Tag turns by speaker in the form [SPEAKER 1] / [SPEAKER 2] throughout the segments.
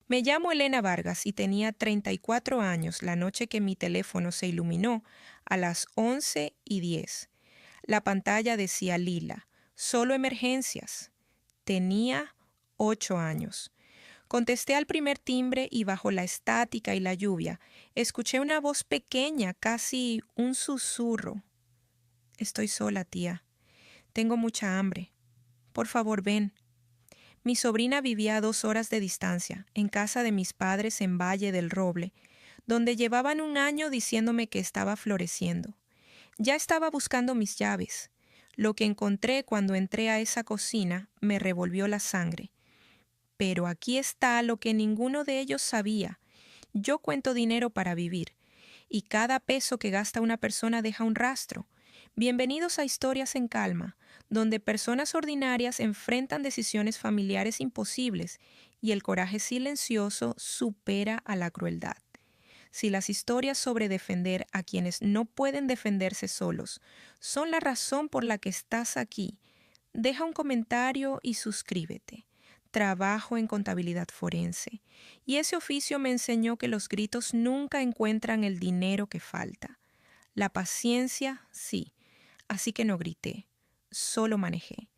[SPEAKER 1] Me llamo Elena Vargas y tenía 34 años la noche que mi teléfono se iluminó a las 11:10. La pantalla decía Lila, solo emergencias. Tenía 8 años. Contesté al primer timbre y bajo la estática y la lluvia, escuché una voz pequeña, casi un susurro. Estoy sola, tía. Tengo mucha hambre. Por favor, ven. Mi sobrina vivía a 2 horas de distancia, en casa de mis padres en Valle del Roble, donde llevaban un año diciéndome que estaba floreciendo. Ya estaba buscando mis llaves. Lo que encontré cuando entré a esa cocina me revolvió la sangre. Pero aquí está lo que ninguno de ellos sabía. Yo cuento dinero para vivir, y cada peso que gasta una persona deja un rastro. Bienvenidos a Historias en Calma, donde personas ordinarias enfrentan decisiones familiares imposibles y el coraje silencioso supera a la crueldad. Si las historias sobre defender a quienes no pueden defenderse solos son la razón por la que estás aquí, deja un comentario y suscríbete. Trabajo en contabilidad forense y ese oficio me enseñó que los gritos nunca encuentran el dinero que falta. La paciencia, sí, así que no grité, solo manejé.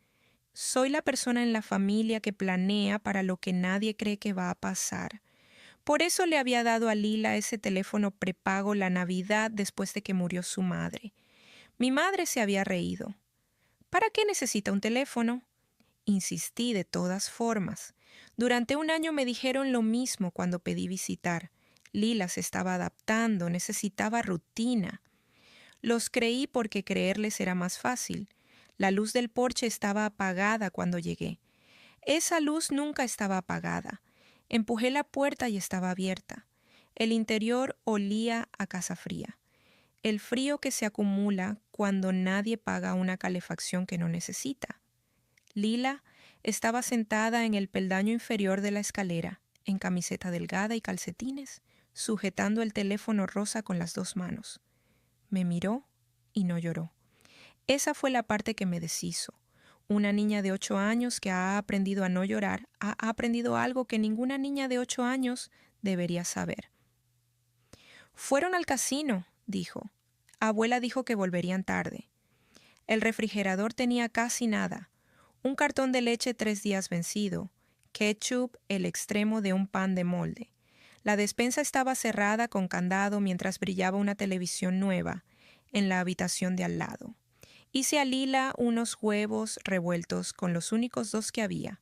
[SPEAKER 1] Soy la persona en la familia que planea para lo que nadie cree que va a pasar. Por eso le había dado a Lila ese teléfono prepago la Navidad después de que murió su madre. Mi madre se había reído. ¿Para qué necesita un teléfono? Insistí de todas formas. Durante un año me dijeron lo mismo cuando pedí visitar. Lila se estaba adaptando, necesitaba rutina. Los creí porque creerles era más fácil. La luz del porche estaba apagada cuando llegué. Esa luz nunca estaba apagada. Empujé la puerta y estaba abierta. El interior olía a casa fría. El frío que se acumula cuando nadie paga una calefacción que no necesita. Lila estaba sentada en el peldaño inferior de la escalera, en camiseta delgada y calcetines, sujetando el teléfono rosa con las dos manos. Me miró y no lloró. Esa fue la parte que me deshizo. Una niña de 8 años que ha aprendido a no llorar, ha aprendido algo que ninguna niña de 8 años debería saber. Fueron al casino, dijo. Abuela dijo que volverían tarde. El refrigerador tenía casi nada. Un cartón de leche 3 días vencido. Ketchup, el extremo de un pan de molde. La despensa estaba cerrada con candado mientras brillaba una televisión nueva en la habitación de al lado. Hice a Lila unos huevos revueltos con los únicos dos que había.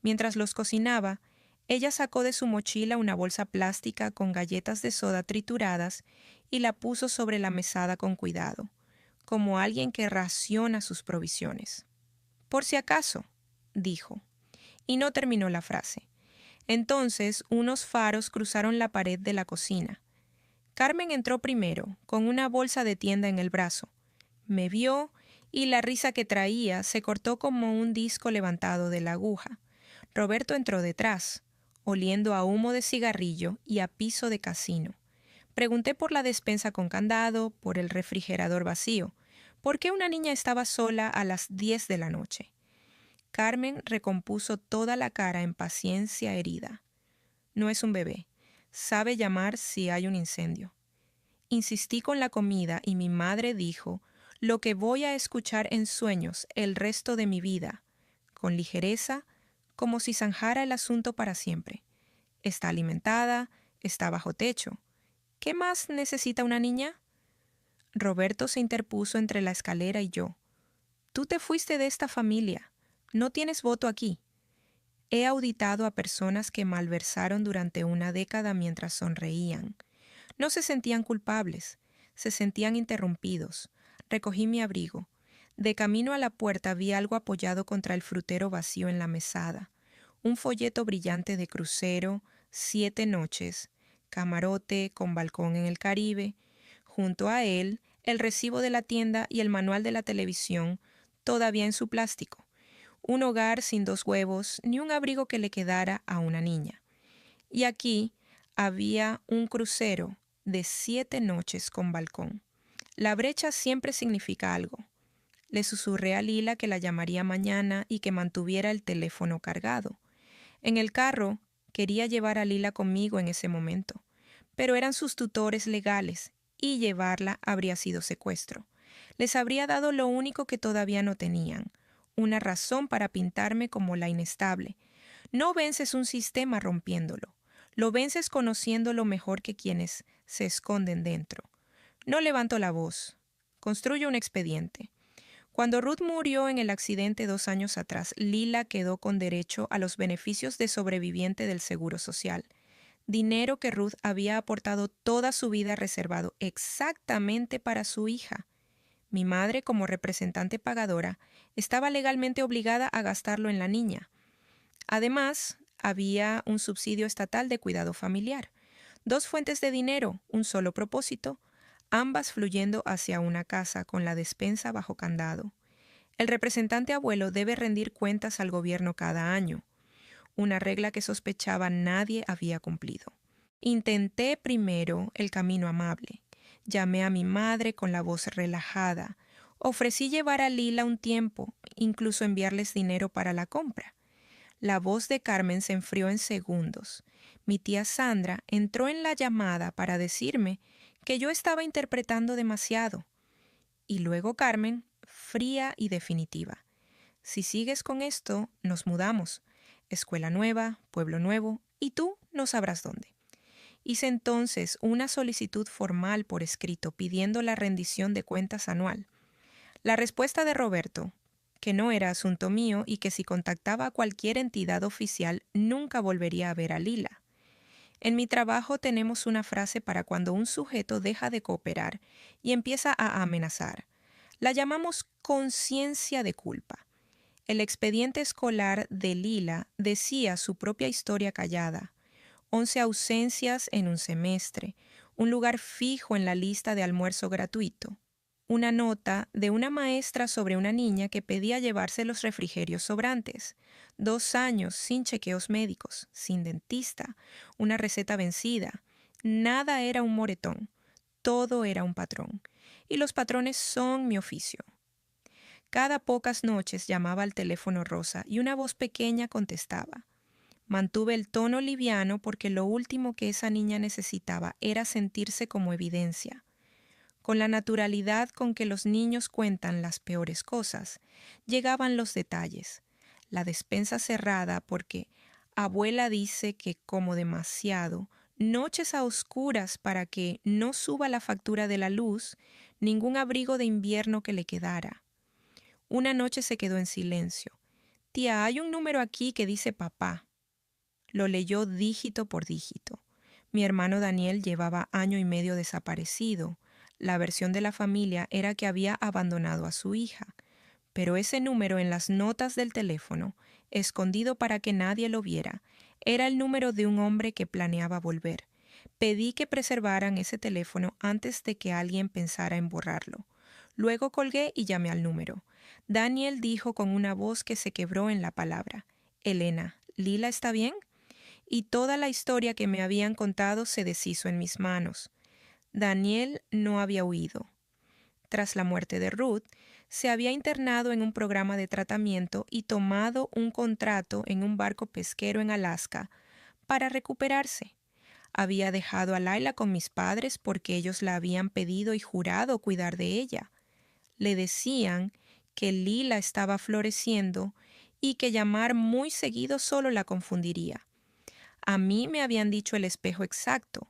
[SPEAKER 1] Mientras los cocinaba, ella sacó de su mochila una bolsa plástica con galletas de soda trituradas y la puso sobre la mesada con cuidado, como alguien que raciona sus provisiones. Por si acaso, dijo, y no terminó la frase. Entonces unos faros cruzaron la pared de la cocina. Carmen entró primero, con una bolsa de tienda en el brazo. Me vio y la risa que traía se cortó como un disco levantado de la aguja. Roberto entró detrás, oliendo a humo de cigarrillo y a piso de casino. Pregunté por la despensa con candado, por el refrigerador vacío. ¿Por qué una niña estaba sola a las 10 de la noche? Carmen recompuso toda la cara en paciencia herida. No es un bebé. Sabe llamar si hay un incendio. Insistí con la comida y mi madre dijo lo que voy a escuchar en sueños el resto de mi vida, con ligereza, como si zanjara el asunto para siempre. Está alimentada, está bajo techo. ¿Qué más necesita una niña? Roberto se interpuso entre la escalera y yo. Tú te fuiste de esta familia. No tienes voto aquí. He auditado a personas que malversaron durante una década mientras sonreían. No se sentían culpables, se sentían interrumpidos. Recogí mi abrigo. De camino a la puerta vi algo apoyado contra el frutero vacío en la mesada. Un folleto brillante de crucero, 7 noches, camarote con balcón en el Caribe. Junto a él, el recibo de la tienda y el manual de la televisión, todavía en su plástico. Un hogar sin 2 huevos, ni un abrigo que le quedara a una niña. Y aquí había un crucero de 7 noches con balcón. La brecha siempre significa algo. Le susurré a Lila que la llamaría mañana y que mantuviera el teléfono cargado. En el carro, Quería llevar a Lila conmigo en ese momento, pero eran sus tutores legales y llevarla habría sido secuestro. Les habría dado lo único que todavía no tenían, una razón para pintarme como la inestable. No vences un sistema rompiéndolo, lo vences conociéndolo mejor que quienes se esconden dentro. No levanto la voz, construyo un expediente. Cuando Ruth murió en el accidente 2 años atrás, Lila quedó con derecho a los beneficios de sobreviviente del Seguro Social, dinero que Ruth había aportado toda su vida reservado exactamente para su hija. Mi madre, como representante pagadora, estaba legalmente obligada a gastarlo en la niña. Además, había un subsidio estatal de cuidado familiar. 2 fuentes de dinero, un solo propósito, ambas fluyendo hacia una casa con la despensa bajo candado. El representante abuelo debe rendir cuentas al gobierno cada año, una regla que sospechaba nadie había cumplido. Intenté primero el camino amable. Llamé a mi madre con la voz relajada. Ofrecí llevar a Lila un tiempo, incluso enviarles dinero para la compra. La voz de Carmen se enfrió en segundos. Mi tía Sandra entró en la llamada para decirme que yo estaba interpretando demasiado. Y luego Carmen, fría y definitiva. Si sigues con esto, nos mudamos. Escuela nueva, pueblo nuevo, y tú no sabrás dónde. Hice entonces una solicitud formal por escrito pidiendo la rendición de cuentas anual. La respuesta de Roberto, que no era asunto mío y que si contactaba a cualquier entidad oficial nunca volvería a ver a Lila. En mi trabajo tenemos una frase para cuando un sujeto deja de cooperar y empieza a amenazar. La llamamos conciencia de culpa. El expediente escolar de Lila decía su propia historia callada. 11 ausencias en un semestre, un lugar fijo en la lista de almuerzo gratuito, una nota de una maestra sobre una niña que pedía llevarse los refrigerios sobrantes, 2 años sin chequeos médicos, sin dentista, una receta vencida. Nada era un moretón, todo era un patrón. Y los patrones son mi oficio. Cada pocas noches llamaba al teléfono rosa y una voz pequeña contestaba. Mantuve el tono liviano porque lo último que esa niña necesitaba era sentirse como evidencia. Con la naturalidad con que los niños cuentan las peores cosas, llegaban los detalles. La despensa cerrada porque abuela dice que como demasiado, noches a oscuras para que no suba la factura de la luz, ningún abrigo de invierno que le quedara. Una noche se quedó en silencio. Tía, hay un número aquí que dice papá. Lo leyó dígito por dígito. Mi hermano Daniel llevaba 1 año y medio desaparecido. La versión de la familia era que había abandonado a su hija. Pero ese número en las notas del teléfono, escondido para que nadie lo viera, era el número de un hombre que planeaba volver. Pedí que preservaran ese teléfono antes de que alguien pensara en borrarlo. Luego colgué y llamé al número. Daniel dijo con una voz que se quebró en la palabra. Elena, ¿Lila está bien? Y toda la historia que me habían contado se deshizo en mis manos. Daniel no había huido. Tras la muerte de Ruth, se había internado en un programa de tratamiento y tomado un contrato en un barco pesquero en Alaska para recuperarse. Había dejado a Laila con mis padres porque ellos la habían pedido y jurado cuidar de ella. Le decían que Lila estaba floreciendo y que llamar muy seguido solo la confundiría. A mí me habían dicho el espejo exacto,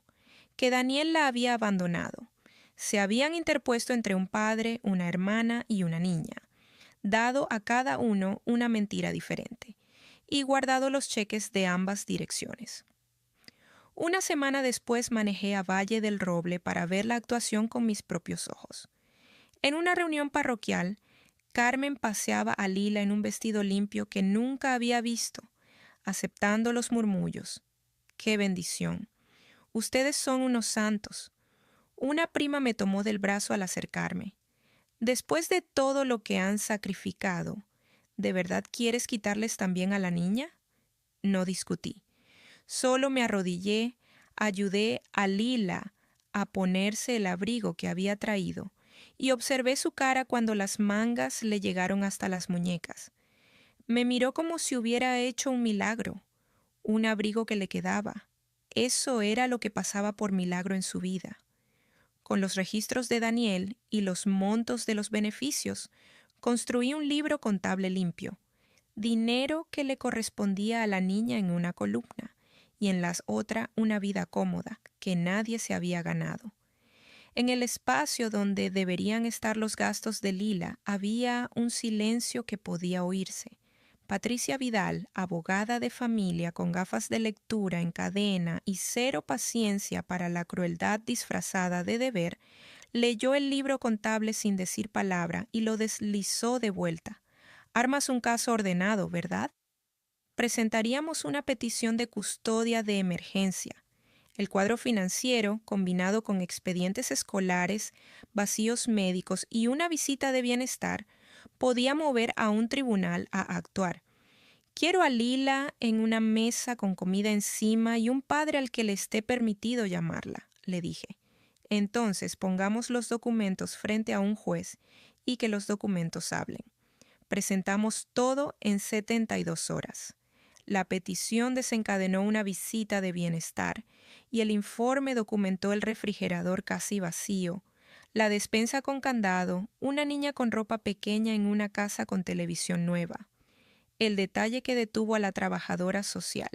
[SPEAKER 1] que Daniel la había abandonado. Se habían interpuesto entre un padre, una hermana y una niña, dado a cada uno una mentira diferente, y guardado los cheques de ambas direcciones. Una semana después manejé a Valle del Roble para ver la actuación con mis propios ojos. En una reunión parroquial, Carmen paseaba a Lila en un vestido limpio que nunca había visto, aceptando los murmullos. ¡Qué bendición! Ustedes son unos santos. Una prima me tomó del brazo al acercarme. Después de todo lo que han sacrificado, ¿de verdad quieres quitarles también a la niña? No discutí. Solo me arrodillé, ayudé a Lila a ponerse el abrigo que había traído y observé su cara cuando las mangas le llegaron hasta las muñecas. Me miró como si hubiera hecho un milagro. un abrigo que le quedaba. Eso era lo que pasaba por milagro en su vida. Con los registros de Daniel y los montos de los beneficios, construí un libro contable limpio, dinero que le correspondía a la niña en una columna y en la otra una vida cómoda que nadie se había ganado. En el espacio donde deberían estar los gastos de Lila había un silencio que podía oírse. Patricia Vidal, abogada de familia con gafas de lectura en cadena y cero paciencia para la crueldad disfrazada de deber, leyó el libro contable sin decir palabra y lo deslizó de vuelta. Armas un caso ordenado, ¿verdad? Presentaríamos una petición de custodia de emergencia. El cuadro financiero, combinado con expedientes escolares, vacíos médicos y una visita de bienestar, podía mover a un tribunal a actuar. Quiero a Lila en una mesa con comida encima y un padre al que le esté permitido llamarla, le dije. Entonces pongamos los documentos frente a un juez y que los documentos hablen. Presentamos todo en 72 horas. La petición desencadenó una visita de bienestar y el informe documentó el refrigerador casi vacío, la despensa con candado, una niña con ropa pequeña en una casa con televisión nueva. El detalle que detuvo a la trabajadora social,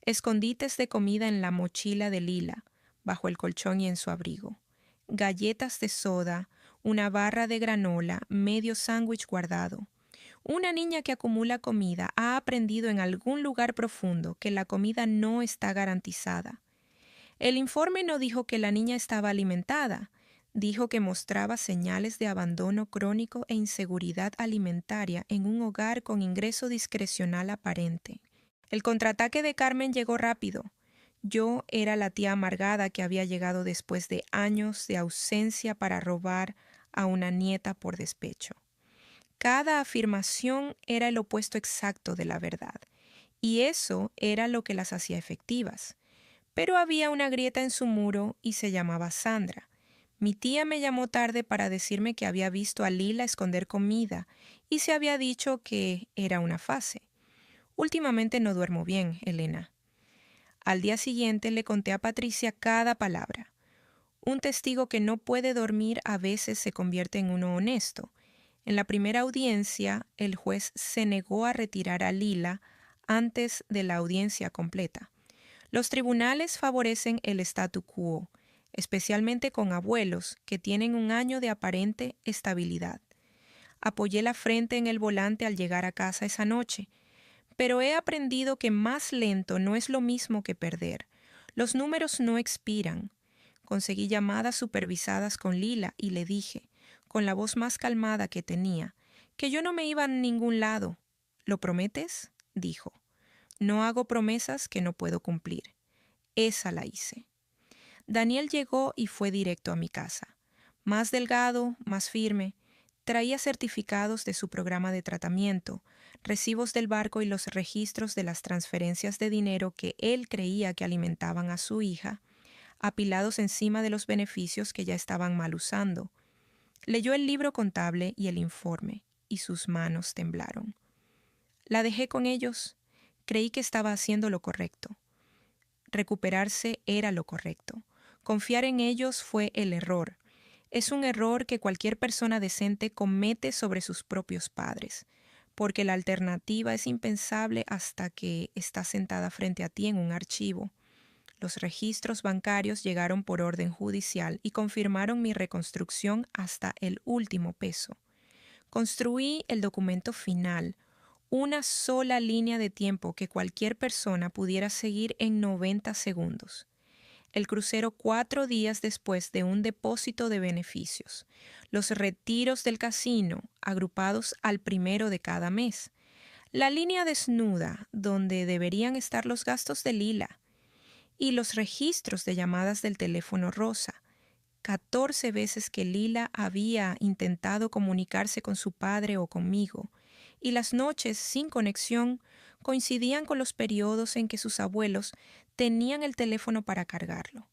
[SPEAKER 1] escondites de comida en la mochila de Lila, bajo el colchón y en su abrigo, galletas de soda, una barra de granola, medio sándwich guardado. Una niña que acumula comida ha aprendido en algún lugar profundo que la comida no está garantizada. El informe no dijo que la niña estaba alimentada, dijo que mostraba señales de abandono crónico e inseguridad alimentaria en un hogar con ingreso discrecional aparente. El contraataque de Carmen llegó rápido. Yo era la tía amargada que había llegado después de años de ausencia para robar a una nieta por despecho. Cada afirmación era el opuesto exacto de la verdad, y eso era lo que las hacía efectivas. Pero había una grieta en su muro y se llamaba Sandra. Mi tía me llamó tarde para decirme que había visto a Lila esconder comida y se había dicho que era una fase. Últimamente no duermo bien, Elena. Al día siguiente le conté a Patricia cada palabra. Un testigo que no puede dormir a veces se convierte en uno honesto. En la primera audiencia, el juez se negó a retirar a Lila antes de la audiencia completa. Los tribunales favorecen el statu quo, especialmente con abuelos que tienen un año de aparente estabilidad. Apoyé la frente en el volante al llegar a casa esa noche, pero he aprendido que más lento no es lo mismo que perder. Los números no expiran. Conseguí llamadas supervisadas con Lila y le dije, con la voz más calmada que tenía, que yo no me iba a ningún lado. ¿Lo prometes? Dijo. No hago promesas que no puedo cumplir. Esa la hice. Daniel llegó y fue directo a mi casa. Más delgado, más firme. Traía certificados de su programa de tratamiento, recibos del barco y los registros de las transferencias de dinero que él creía que alimentaban a su hija, apilados encima de los beneficios que ya estaban mal usando. Leyó el libro contable y el informe, y sus manos temblaron. La dejé con ellos. Creí que estaba haciendo lo correcto. Recuperarse era lo correcto. Confiar en ellos fue el error. Es un error que cualquier persona decente comete sobre sus propios padres, porque la alternativa es impensable hasta que está sentada frente a ti en un archivo. Los registros bancarios llegaron por orden judicial y confirmaron mi reconstrucción hasta el último peso. Construí el documento final, una sola línea de tiempo que cualquier persona pudiera seguir en 90 segundos. El crucero 4 días después de un depósito de beneficios. Los retiros del casino, agrupados al primero de cada mes. La línea desnuda, donde deberían estar los gastos de Lila. Y los registros de llamadas del teléfono rosa. 14 veces que Lila había intentado comunicarse con su padre o conmigo, y las noches sin conexión coincidían con los periodos en que sus abuelos tenían el teléfono para cargarlo.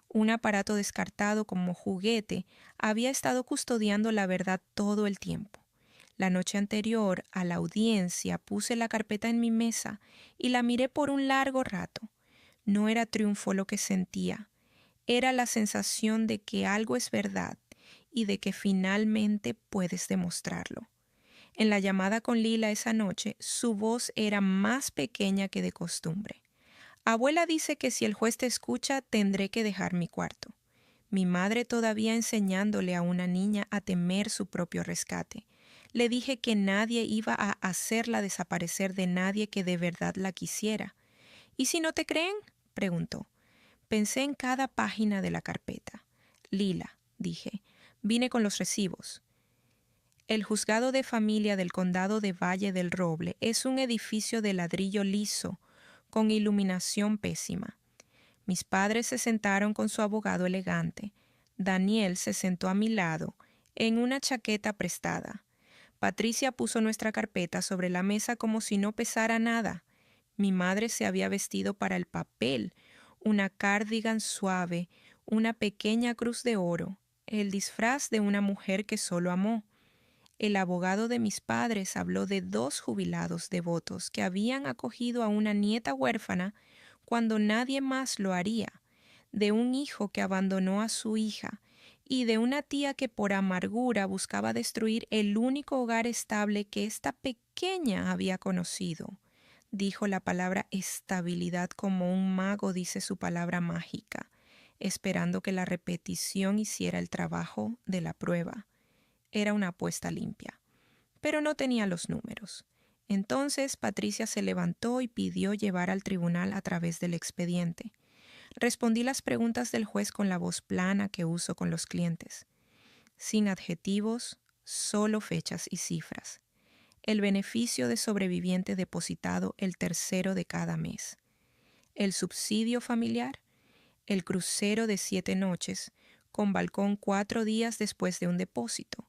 [SPEAKER 1] Un aparato descartado como juguete había estado custodiando la verdad todo el tiempo. La noche anterior a la audiencia puse la carpeta en mi mesa y la miré por un largo rato. No era triunfo lo que sentía, era la sensación de que algo es verdad y de que finalmente puedes demostrarlo. En la llamada con Lila esa noche, su voz era más pequeña que de costumbre. Abuela dice que si el juez te escucha, tendré que dejar mi cuarto. Mi madre todavía enseñándole a una niña a temer su propio rescate. Le dije que nadie iba a hacerla desaparecer de nadie que de verdad la quisiera. ¿Y si no te creen?, preguntó. Pensé en cada página de la carpeta. Lila, dije, vine con los recibos. El juzgado de familia del condado de Valle del Roble es un edificio de ladrillo liso, con iluminación pésima. Mis padres se sentaron con su abogado elegante. Daniel se sentó a mi lado, en una chaqueta prestada. Patricia puso nuestra carpeta sobre la mesa como si no pesara nada. Mi madre se había vestido para el papel, una cardigan suave, una pequeña cruz de oro, el disfraz de una mujer que solo amó. El abogado de mis padres habló de 2 jubilados devotos que habían acogido a una nieta huérfana cuando nadie más lo haría, de un hijo que abandonó a su hija y de una tía que por amargura buscaba destruir el único hogar estable que esta pequeña había conocido. Dijo la palabra estabilidad como un mago dice su palabra mágica, esperando que la repetición hiciera el trabajo de la prueba. Era una apuesta limpia, pero no tenía los números. Entonces Patricia se levantó y pidió llevar al tribunal a través del expediente. Respondí las preguntas del juez con la voz plana que uso con los clientes. Sin adjetivos, solo fechas y cifras. El beneficio de sobreviviente depositado el 3º de cada mes. El subsidio familiar. El crucero de 7 noches, con balcón 4 días después de un depósito.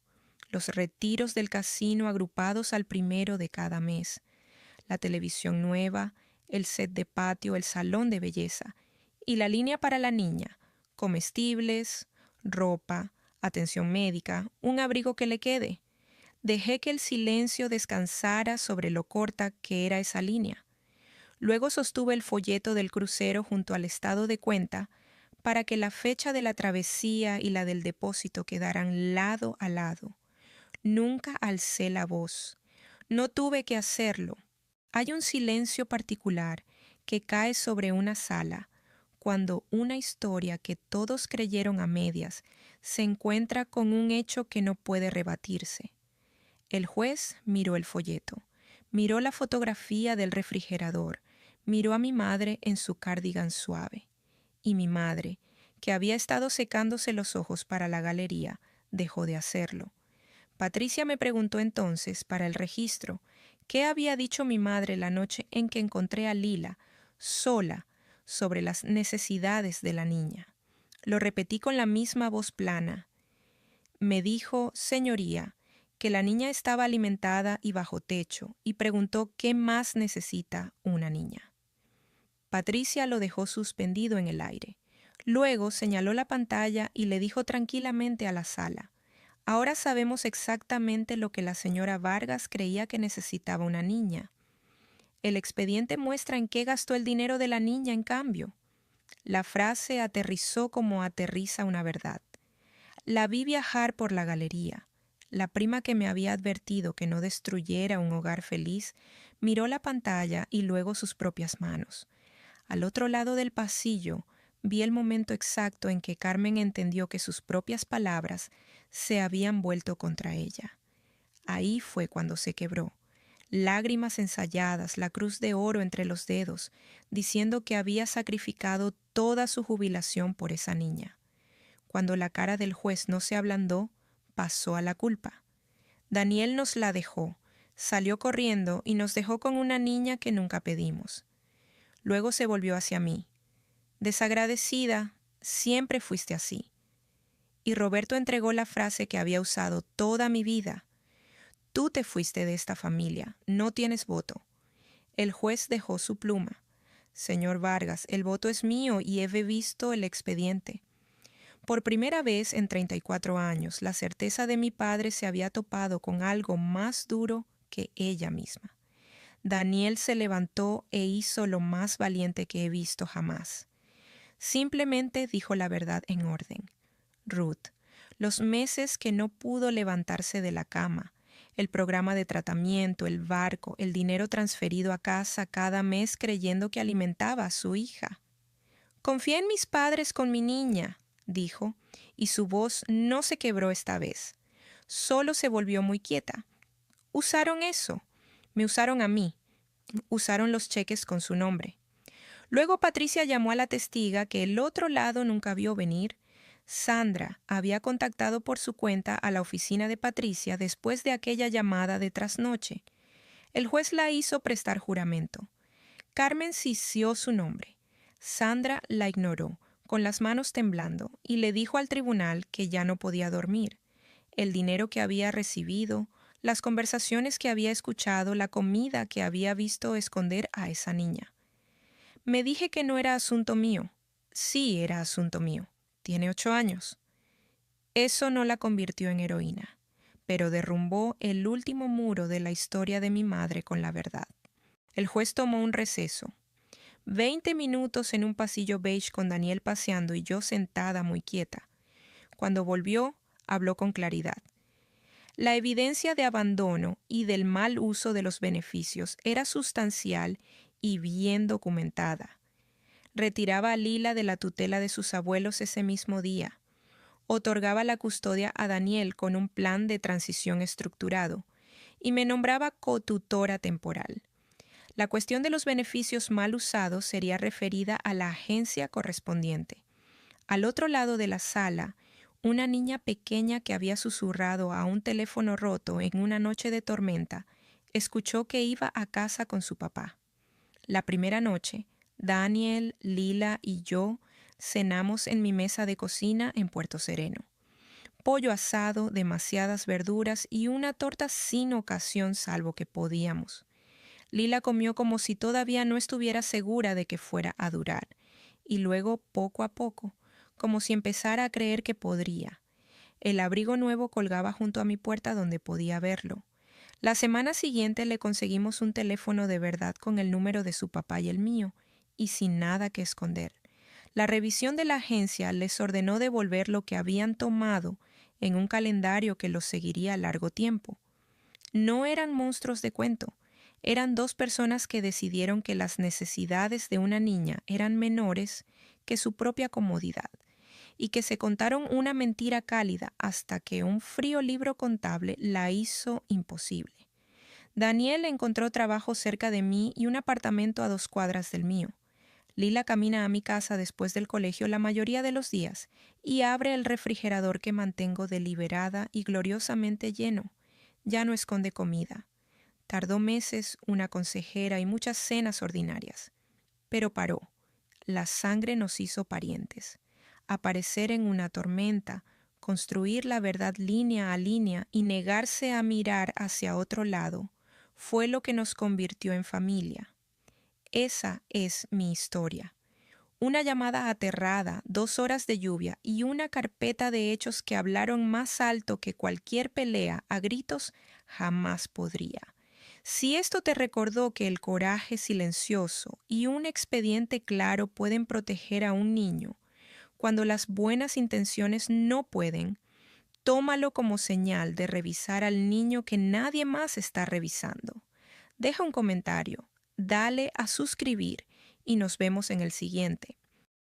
[SPEAKER 1] Los retiros del casino agrupados al 1º de cada mes, la televisión nueva, el set de patio, el salón de belleza y la línea para la niña, comestibles, ropa, atención médica, un abrigo que le quede. Dejé que el silencio descansara sobre lo corta que era esa línea. Luego sostuve el folleto del crucero junto al estado de cuenta para que la fecha de la travesía y la del depósito quedaran lado a lado. Nunca alcé la voz. No tuve que hacerlo. Hay un silencio particular que cae sobre una sala cuando una historia que todos creyeron a medias se encuentra con un hecho que no puede rebatirse. El juez miró el folleto, miró la fotografía del refrigerador, miró a mi madre en su cardigan suave. Y mi madre, que había estado secándose los ojos para la galería, dejó de hacerlo. Patricia me preguntó entonces, para el registro, qué había dicho mi madre la noche en que encontré a Lila, sola, sobre las necesidades de la niña. Lo repetí con la misma voz plana. Me dijo, señoría, que la niña estaba alimentada y bajo techo, y preguntó qué más necesita una niña. Patricia lo dejó suspendido en el aire. Luego señaló la pantalla y le dijo tranquilamente a la sala, ahora sabemos exactamente lo que la señora Vargas creía que necesitaba una niña. El expediente muestra en qué gastó el dinero de la niña, en cambio. La frase aterrizó como aterriza una verdad. La vi viajar por la galería. La prima que me había advertido que no destruyera un hogar feliz, miró la pantalla y luego sus propias manos. Al otro lado del pasillo, vi el momento exacto en que Carmen entendió que sus propias palabras se habían vuelto contra ella. Ahí fue cuando se quebró. Lágrimas ensayadas, la cruz de oro entre los dedos, diciendo que había sacrificado toda su jubilación por esa niña. Cuando la cara del juez no se ablandó, pasó a la culpa. Daniel nos la dejó, salió corriendo y nos dejó con una niña que nunca pedimos. Luego se volvió hacia mí. Desagradecida, siempre fuiste así. Y Roberto entregó la frase que había usado toda mi vida. Tú te fuiste de esta familia, no tienes voto. El juez dejó su pluma. Señor Vargas, el voto es mío y he visto el expediente. Por primera vez en 34 años, la certeza de mi padre se había topado con algo más duro que ella misma. Daniel se levantó e hizo lo más valiente que he visto jamás. Simplemente dijo la verdad en orden. Ruth, los meses que no pudo levantarse de la cama, el programa de tratamiento, el barco, el dinero transferido a casa cada mes creyendo que alimentaba a su hija. Confié en mis padres con mi niña, dijo, y su voz no se quebró esta vez. Solo se volvió muy quieta. Usaron eso. Me usaron a mí. Usaron los cheques con su nombre. Luego Patricia llamó a la testiga que el otro lado nunca vio venir. Sandra había contactado por su cuenta a la oficina de Patricia después de aquella llamada de trasnoche. El juez la hizo prestar juramento. Carmen cisió su nombre. Sandra la ignoró, con las manos temblando, y le dijo al tribunal que ya no podía dormir. El dinero que había recibido, las conversaciones que había escuchado, la comida que había visto esconder a esa niña. Me dije que no era asunto mío. Sí era asunto mío. Tiene 8 años. Eso no la convirtió en heroína, pero derrumbó el último muro de la historia de mi madre con la verdad. El juez tomó un receso. 20 minutos en un pasillo beige con Daniel paseando y yo sentada muy quieta. Cuando volvió, habló con claridad. La evidencia de abandono y del mal uso de los beneficios era sustancial y bien documentada. Retiraba a Lila de la tutela de sus abuelos ese mismo día. Otorgaba la custodia a Daniel con un plan de transición estructurado y me nombraba cotutora temporal. La cuestión de los beneficios mal usados sería referida a la agencia correspondiente. Al otro lado de la sala, una niña pequeña que había susurrado a un teléfono roto en una noche de tormenta, escuchó que iba a casa con su papá. La primera noche, Daniel, Lila y yo cenamos en mi mesa de cocina en Puerto Sereno. Pollo asado, demasiadas verduras y una torta sin ocasión salvo que podíamos. Lila comió como si todavía no estuviera segura de que fuera a durar, y luego poco a poco, como si empezara a creer que podría. El abrigo nuevo colgaba junto a mi puerta donde podía verlo. La semana siguiente le conseguimos un teléfono de verdad con el número de su papá y el mío, y sin nada que esconder. La revisión de la agencia les ordenó devolver lo que habían tomado en un calendario que los seguiría a largo tiempo. No eran monstruos de cuento. Eran 2 personas que decidieron que las necesidades de una niña eran menores que su propia comodidad y que se contaron una mentira cálida hasta que un frío libro contable la hizo imposible. Daniel encontró trabajo cerca de mí y un apartamento a 2 cuadras del mío. Lila camina a mi casa después del colegio la mayoría de los días y abre el refrigerador que mantengo deliberada y gloriosamente lleno. Ya no esconde comida. Tardó meses, una consejera y muchas cenas ordinarias. Pero paró. La sangre nos hizo parientes. Aparecer en una tormenta, construir la verdad línea a línea y negarse a mirar hacia otro lado, fue lo que nos convirtió en familia. Esa es mi historia. Una llamada aterrada, 2 horas de lluvia y una carpeta de hechos que hablaron más alto que cualquier pelea a gritos jamás podría. Si esto te recordó que el coraje silencioso y un expediente claro pueden proteger a un niño, cuando las buenas intenciones no pueden, tómalo como señal de revisar al niño que nadie más está revisando. Deja un comentario, dale a suscribir y nos vemos en el siguiente.